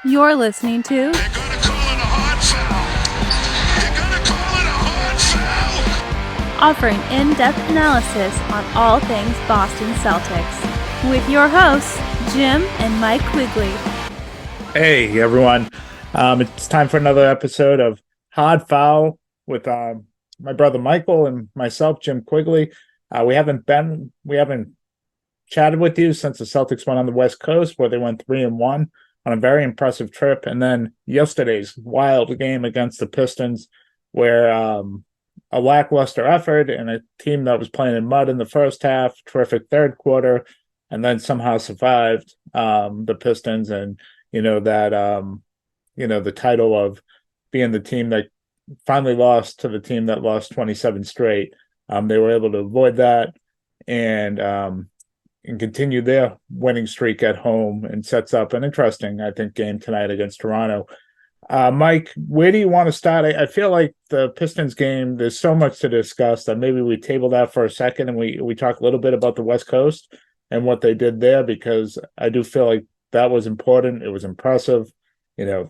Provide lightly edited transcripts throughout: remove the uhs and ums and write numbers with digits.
You're listening to They're gonna call it a hard foul. They're gonna call it a hard foul. offering in-depth analysis on all things Boston Celtics with your hosts, Jim and Mike Quigley. Hey everyone, it's time for another episode of Hard Foul with my brother Michael and myself, Jim Quigley. We haven't chatted with you since the Celtics went on the West Coast, where they went 3-1 on a very impressive trip, and then yesterday's wild game against the Pistons, where a lackluster effort and a team that was playing in mud in the first half, terrific third quarter, and then somehow survived the Pistons and the title of being the team that finally lost to the team that lost 27 straight. They were able to avoid that and continue their winning streak at home, and sets up an interesting, I think, game tonight against Toronto. Mike, where do you want to start? I feel like the Pistons game, there's so much to discuss that maybe we table that for a second and we talk a little bit about the West Coast and what they did there, because I do feel like that was important. It was impressive.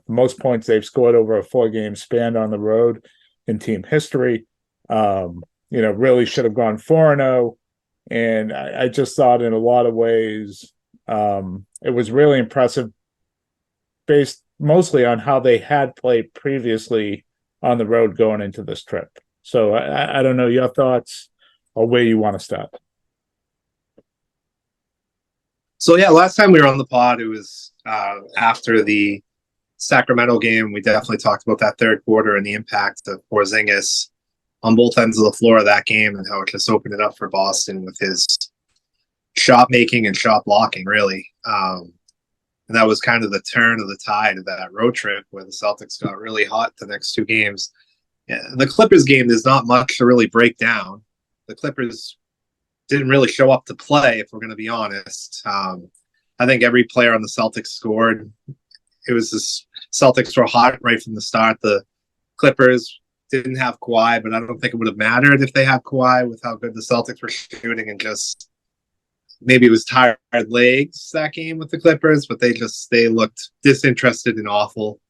Most points they've scored over a 4-game span on the road in team history. Really should have gone 4-0. And I just thought in a lot of ways it was really impressive, based mostly on how they had played previously on the road going into this trip. So I don't know your thoughts or where you want to start. So yeah, last time we were on the pod, it was after the Sacramento game. We definitely talked about that third quarter and the impact of Porzingis on both ends of the floor of that game, and how it just opened it up for Boston with his shot making and shot blocking, really. And that was kind of the turn of the tide of that road trip, where the Celtics got really hot the next two games. Yeah, the Clippers game, there's not much to really break down. The Clippers didn't really show up to play, if we're going to be honest. I think every player on the Celtics scored. It was just Celtics were hot right from the start. The Clippers didn't have Kawhi, but I don't think it would have mattered if they had Kawhi, with how good the Celtics were shooting, and just maybe it was tired legs that game with the Clippers, but they looked disinterested and awful.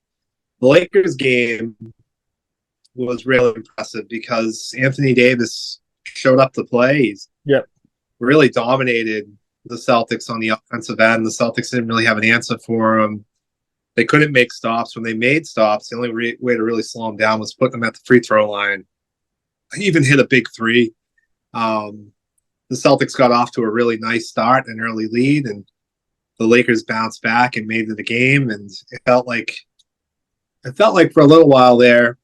The Lakers game was really impressive because Anthony Davis showed up to play. He's really dominated the Celtics on the offensive end. The Celtics didn't really have an answer for him. They couldn't make stops. When they made stops, the only way to really slow them down was put them at the free throw line. He even hit a big three. The Celtics got off to a really nice start, an early lead, and the Lakers bounced back and made it a game. And it felt like for a little while there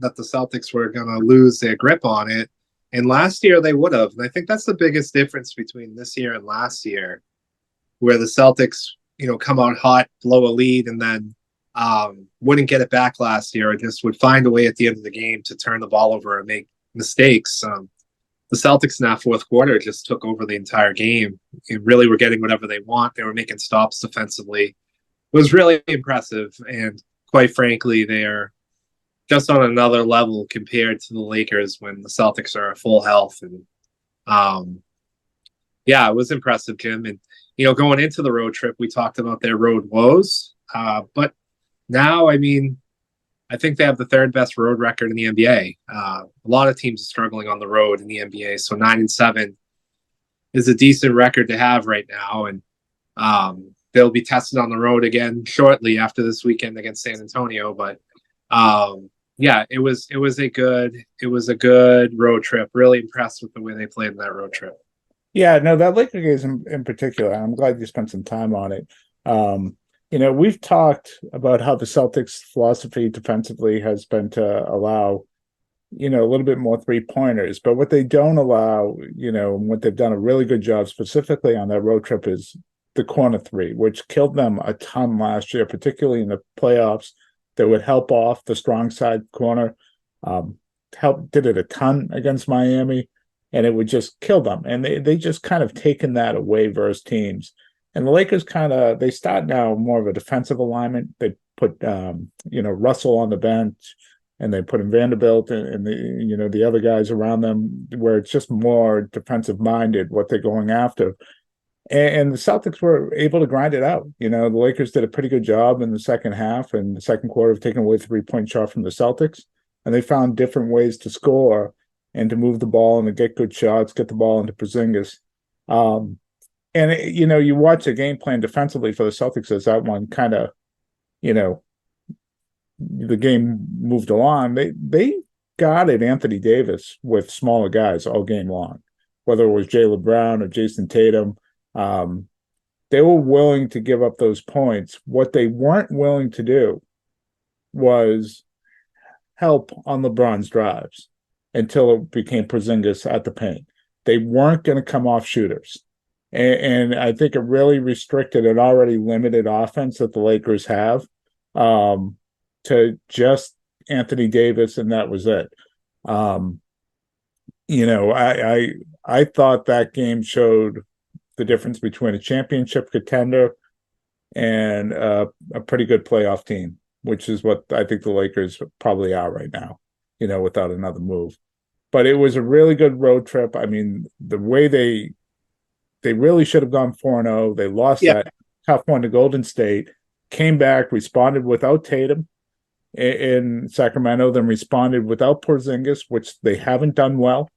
that the Celtics were going to lose their grip on it. And last year they would have. And I think that's the biggest difference between this year and last year, where the Celtics, come out hot, blow a lead, and then wouldn't get it back last year, or just would find a way at the end of the game to turn the ball over and make mistakes. The Celtics in that fourth quarter just took over the entire game and really were getting whatever they want. They were making stops defensively. It was really impressive. And quite frankly, they're just on another level compared to the Lakers when the Celtics are at full health. And it was impressive, Jim. And, going into the road trip, we talked about their road woes. But now, I think they have the third best road record in the NBA. A lot of teams are struggling on the road in the NBA. So 9-7 is a decent record to have right now. And they'll be tested on the road again shortly after this weekend against San Antonio. But it was a good road trip. Really impressed with the way they played in that road trip. Yeah, no, that Lakers game in particular, I'm glad you spent some time on it. We've talked about how the Celtics' philosophy defensively has been to allow, a little bit more three-pointers. But what they don't allow, and what they've done a really good job specifically on that road trip, is the corner three, which killed them a ton last year, particularly in the playoffs, that would help off the strong side corner. Did it a ton against Miami, and it would just kill them. And they just kind of taken that away versus teams. And the Lakers they start now more of a defensive alignment. They put, Russell on the bench, and they put in Vanderbilt and the other guys around them, where it's just more defensive minded what they're going after. And the Celtics were able to grind it out. The Lakers did a pretty good job in the second half and the second quarter of taking away 3-point shot from the Celtics. And they found different ways to score and to move the ball and to get good shots, get the ball into Porzingis. You watch a game plan defensively for the Celtics as that one kind of, the game moved along. They guarded Anthony Davis with smaller guys all game long, whether it was Jaylen Brown or Jason Tatum. They were willing to give up those points. What they weren't willing to do was help on LeBron's drives until it became Porzingis at the paint. They weren't going to come off shooters. And I think it really restricted an already limited offense that the Lakers have to just Anthony Davis, and that was it. I thought that game showed the difference between a championship contender and a pretty good playoff team, which is what I think the Lakers probably are right now, without another move. But it was a really good road trip. I mean, the way they really should have gone 4-0. They lost that tough one to Golden State, came back, responded without Tatum in Sacramento, then responded without Porzingis, which they haven't done well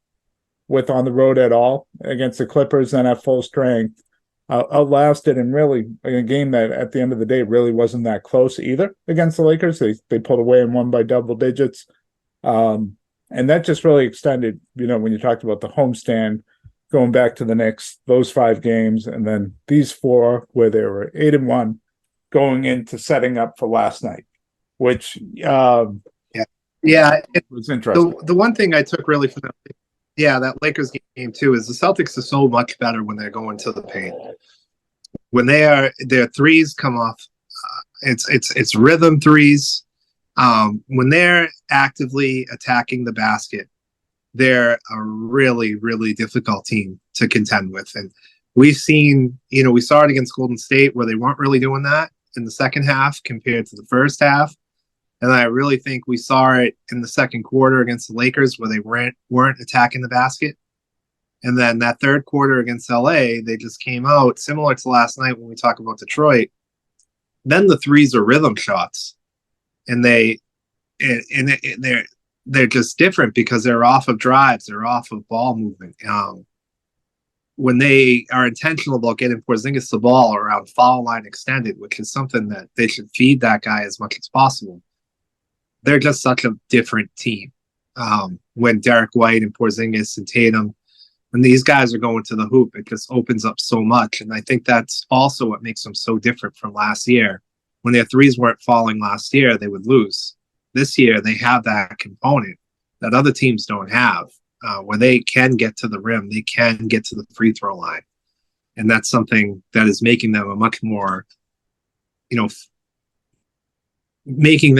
with on the road at all against the Clippers and at full strength. Outlasted and really a game that at the end of the day really wasn't that close either against the Lakers. They pulled away and won by double digits. And that just really extended, when you talked about the homestand, going back to the next, those 5 games, and then these 4 where they were 8-1 going into setting up for last night, which was interesting. The one thing I took really from that Lakers game too is the Celtics are so much better when they're going to the paint. When their threes come off, it's rhythm threes. When they're actively attacking the basket, they're a really, really difficult team to contend with. And we've seen, we saw it against Golden State where they weren't really doing that in the second half compared to the first half. And I really think we saw it in the second quarter against the Lakers where they weren't attacking the basket. And then that third quarter against LA, they just came out similar to last night when we talk about Detroit. Then the threes are rhythm shots. And they're just different because they're off of drives, they're off of ball movement. When they are intentional about getting Porzingis the ball around foul line extended, which is something that they should feed that guy as much as possible, they're just such a different team. When Derek White and Porzingis and Tatum, when these guys are going to the hoop, it just opens up so much. And I think that's also what makes them so different from last year. When their threes weren't falling last year, they would lose. This year, they have that component that other teams don't have, where they can get to the rim, they can get to the free throw line. And that's something that is making them a much more, making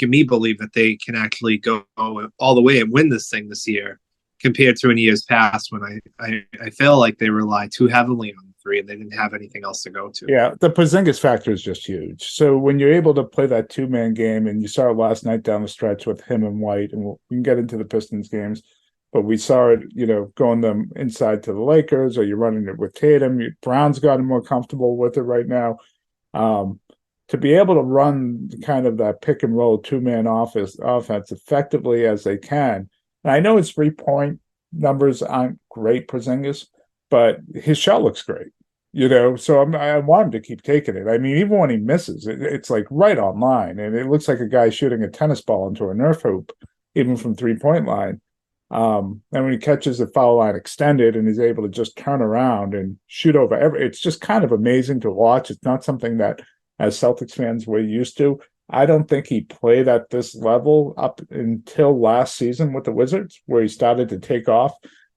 me believe that they can actually go all the way and win this thing this year compared to in years past when I feel like they relied too heavily on the three and they didn't have anything else to go to. Yeah, the Porzingis factor is just huge. So when you're able to play that 2-man game, and you saw it last night down the stretch with him and White, and we can get into the Pistons games, but we saw it, going them inside to the Lakers, or you're running it with Tatum. Brown's gotten more comfortable with it right now. To be able to run kind of that pick and roll 2-man offense effectively as they can. And I know his 3-point numbers aren't great, Porzingis, but his shot looks great, so I want him to keep taking it. I mean, even when he misses, it's like right on line, and it looks like a guy shooting a tennis ball into a Nerf hoop, even from 3-point line. And when he catches the foul line extended and he's able to just turn around and shoot over it's just kind of amazing to watch. It's not something that, as Celtics fans, we're used to. I don't think he played at this level up until last season with the Wizards, where he started to take off.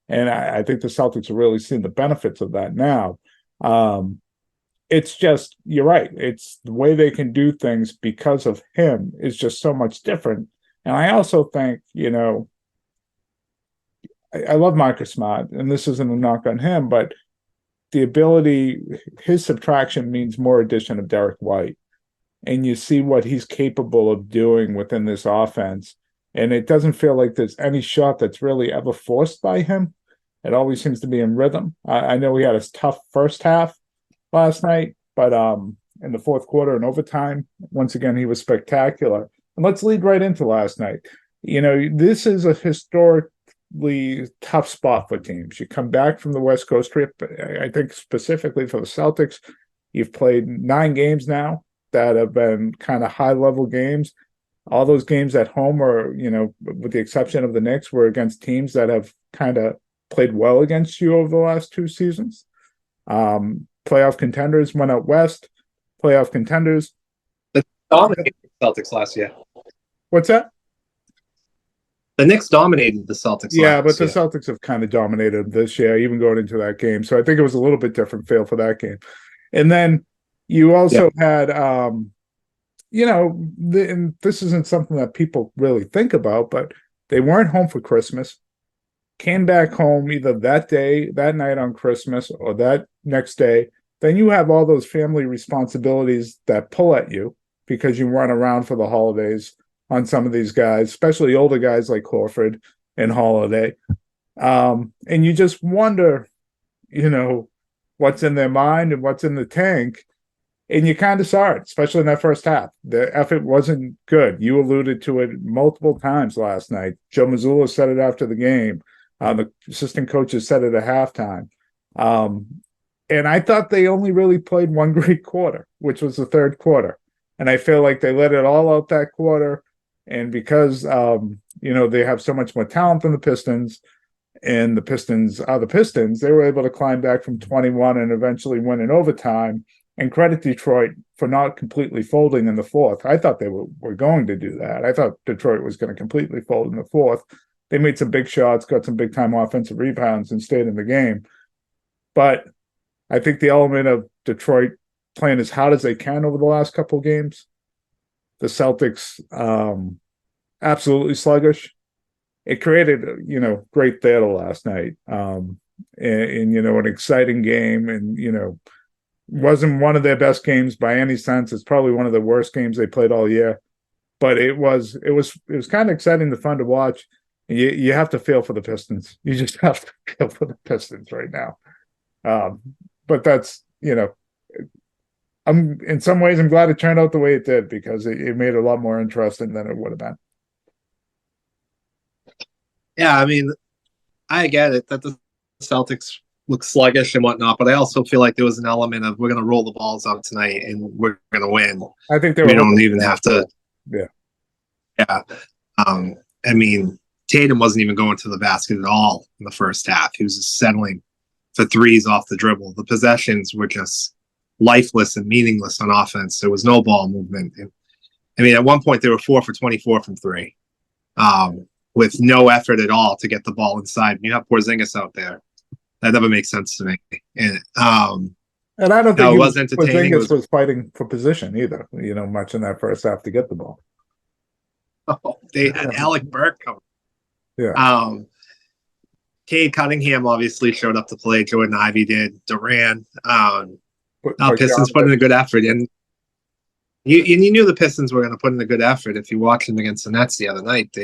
And I think the Celtics are really seeing the benefits of that now. It's just, you're right. It's the way they can do things because of him is just so much different. And I also think, I love Marcus Smart, and this isn't a knock on him, but the ability, his subtraction means more addition of Derek White. And you see what he's capable of doing within this offense. And it doesn't feel like there's any shot that's really ever forced by him. It always seems to be in rhythm. I know he had a tough first half last night, but in the fourth quarter and overtime, once again, he was spectacular. And let's lead right into last night. This is a historically tough spot for teams. You come back from the West Coast trip, I think specifically for the Celtics, you've played 9 games now that have been kind of high-level games. All those games at home are, with the exception of the Knicks, were against teams that have kind of played well against you over the last 2 seasons. Playoff contenders went out west. Playoff contenders. The dominated the Celtics last year. What's that? The Knicks dominated the Celtics. Yeah, but the Celtics have kind of dominated this year, even going into that game. So I think it was a little bit different feel for that game. And then you also had, and this isn't something that people really think about, but they weren't home for Christmas. Came back home either that night on Christmas, or that next day. Then you have all those family responsibilities that pull at you because you weren't around for the holidays on some of these guys, especially older guys like Horford and Holiday. And you just wonder, what's in their mind and what's in the tank. And you kind of saw it, especially in that first half. The effort wasn't good. You alluded to it multiple times last night. Joe Mazzulla said it after the game. The assistant coaches said it at halftime. And I thought they only really played one great quarter, which was the third quarter. And I feel like they let it all out that quarter. And because, they have so much more talent than the Pistons, and the Pistons are the Pistons, they were able to climb back from 21 and eventually win in overtime. And credit Detroit for not completely folding in the fourth. I thought they were going to do that. I thought Detroit was going to completely fold in the fourth. They made some big shots, got some big-time offensive rebounds, and stayed in the game. But I think the element of Detroit playing as hard as they can over the last couple of games, the Celtics absolutely sluggish. It created, great theater last night, and an exciting game, and wasn't one of their best games by any sense. It's probably one of the worst games they played all year, but it was kind of exciting and fun to watch. You have to feel for the Pistons. You just have to feel for the Pistons right now. But that's, in some ways, I'm glad it turned out the way it did, because it made it a lot more interesting than it would have been. Yeah, I mean, I get it that the Celtics look sluggish and whatnot, but I also feel like there was an element of, we're going to roll the balls out tonight and we're going to win. I think we don't even have to. Yeah. Yeah. I mean, Tatum wasn't even going to the basket at all in the first half. He was just settling for threes off the dribble. The possessions were just lifeless and meaningless on offense. There was no ball movement. I mean, at one point they were 4 for 24 from 3, with no effort at all to get the ball inside. You have Porzingis out there. That never makes sense to me. And I don't think it was entertaining. Porzingis was fighting for position either, much in that first half to get the ball. Oh, they had Alec Burke come. Yeah. Cade Cunningham obviously showed up to play. Jordan Ivey did. Durant. Pistons put in a good effort, and you knew the Pistons were going to put in a good effort. If you watched them against the Nets the other night,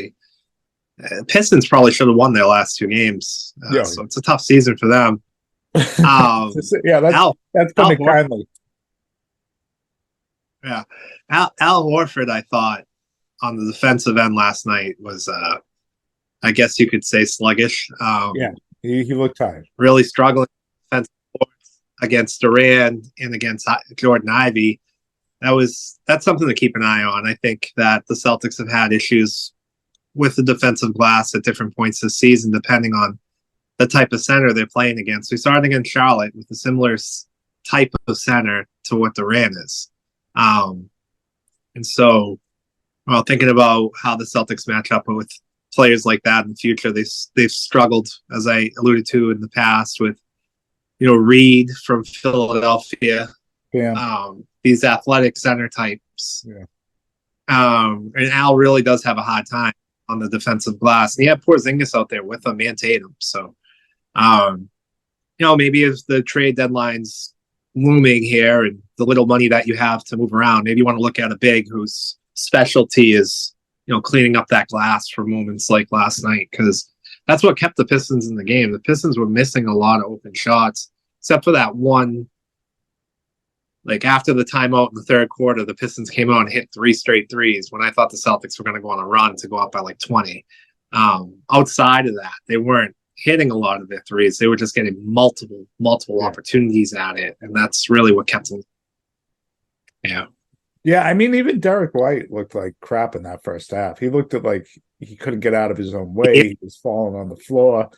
Pistons probably should have won their last 2 games. So it's a tough season for them. That's putting it kindly. Yeah, Al Horford, I thought, on the defensive end last night was, I guess you could say, sluggish. He looked tired. Really struggling defensive against Durant and against Jordan Ivey. That's something to keep an eye on. I think that the Celtics have had issues with the defensive glass at different points this season, depending on the type of center they're playing against. We started against Charlotte with a similar type of center to what Durant is. And so, thinking about how the Celtics match up with players like that in the future, they've struggled, as I alluded to in the past, with Reed from Philadelphia, these athletic center types. Yeah. And Al really does have a hard time on the defensive glass. And he had Porzingis out there with him and Tatum. So, maybe if the trade deadline's looming here and the little money that you have to move around, maybe you want to look at a big whose specialty is, cleaning up that glass for moments like last night, because that's what kept the Pistons in the game. The Pistons were missing a lot of open shots, except for that one. Like after the timeout in the third quarter, the Pistons came out and hit 3 straight threes when I thought the Celtics were going to go on a run to go up by like 20. Outside of that, they weren't hitting a lot of their threes. They were just getting multiple opportunities at it. And that's really what kept them. Yeah. Yeah, I mean, even Derek White looked like crap in that first half. He looked like he couldn't get out of his own way. He was falling on the floor.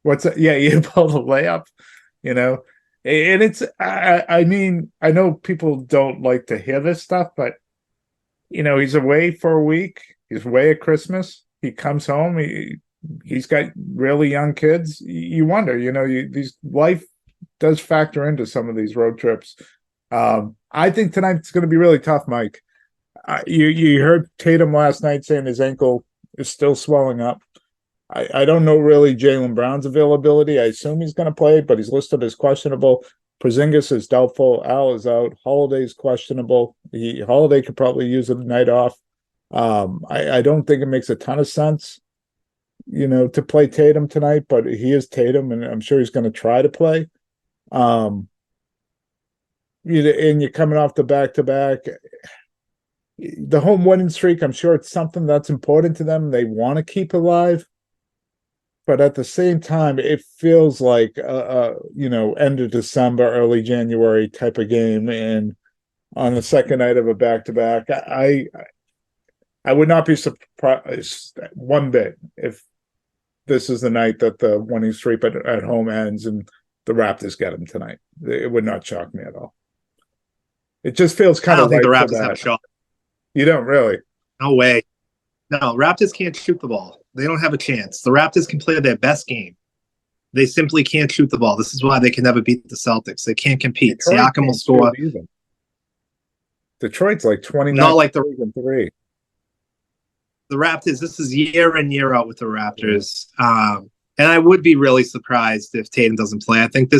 What's that? Yeah, he airballed the layup, you know. And it's, I mean, I know people don't like to hear this stuff, but, you know, he's away for a week. He's away at Christmas. He comes home. He's got really young kids. You wonder, you know, life does factor into some of these road trips. I think tonight's going to be really tough, Mike. You heard Tatum last night saying his ankle is still swelling up. I don't know really Jaylen Brown's availability. I assume he's going to play, but he's listed as questionable. Porzingis is doubtful. Al is out. Holiday's questionable. Holiday could probably use a night off. I don't think it makes a ton of sense, you know, to play Tatum tonight, but he is Tatum, and I'm sure he's going to try to play. And you're coming off the back-to-back. The home winning streak, I'm sure it's something that's important to them. They want to keep alive. But at the same time, it feels like you know, end of December, early January type of game, and on the second night of a back-to-back, I would not be surprised one bit if this is the night that the winning streak at home ends and the Raptors get them tonight. It would not shock me at all. It just feels kind of. I don't think the Raptors have a shot. You don't really? No way. No, Raptors can't shoot the ball. They don't have a chance. The Raptors can play their best game. They simply can't shoot the ball. This is why they can never beat the Celtics. They can't compete. Siakam will score. Detroit's like 29. Not like the 3. The Raptors. This is year in, year out with the Raptors. And I would be really surprised if Tatum doesn't play. I think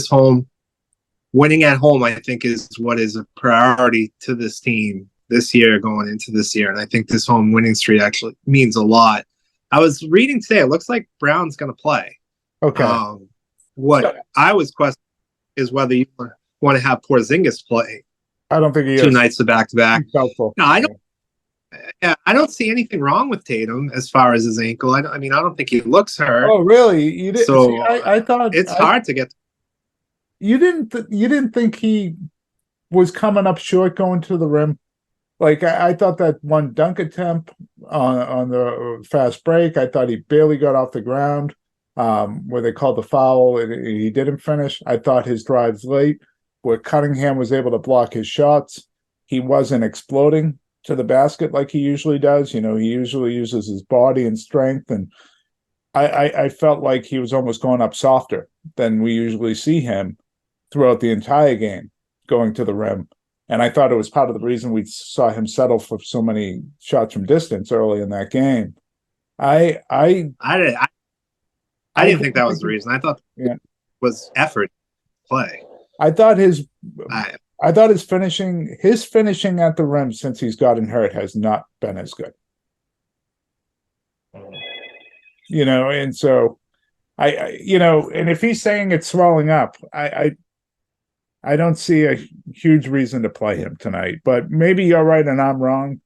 winning at home, I think, is what is a priority to this team this year, going into this year. And I think this home winning streak actually means a lot. I was reading today, it looks like Brown's going to play. Okay. What I was questioning is whether you want to have Porzingis play. I don't think he 2 nights of back-to-back. No, I don't. Yeah, I don't see anything wrong with Tatum as far as his ankle. I don't think he looks hurt. Oh, really? You didn't? So see, I thought it's hard to get. You didn't think he was coming up short going to the rim? Like I thought that one dunk attempt on the fast break, I thought he barely got off the ground where they called the foul and he didn't finish. I thought his drives late where Cunningham was able to block his shots. He wasn't exploding to the basket like he usually does. You know, he usually uses his body and strength, and I felt like he was almost going up softer than we usually see him throughout the entire game going to the rim. And I thought it was part of the reason we saw him settle for so many shots from distance early in that game. I didn't think that was the reason. I thought it was effort play. I thought his finishing at the rim since he's gotten hurt has not been as good. You know, and so I you know, and if he's saying it's swelling up, I don't see a huge reason to play him tonight, but maybe you're right and I'm wrong.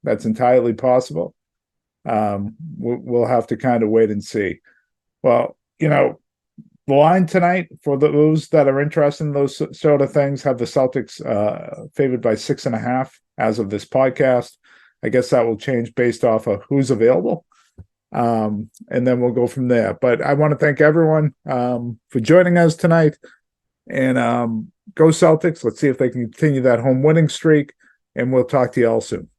That's entirely possible. We'll have to kind of wait and see. Well, you know, the line tonight, for those that are interested in those sort of things, have the Celtics favored by 6.5 as of this podcast. I guess that will change based off of who's available. And then we'll go from there. But I want to thank everyone for joining us tonight. And go Celtics. Let's see if they can continue that home winning streak. And we'll talk to you all soon.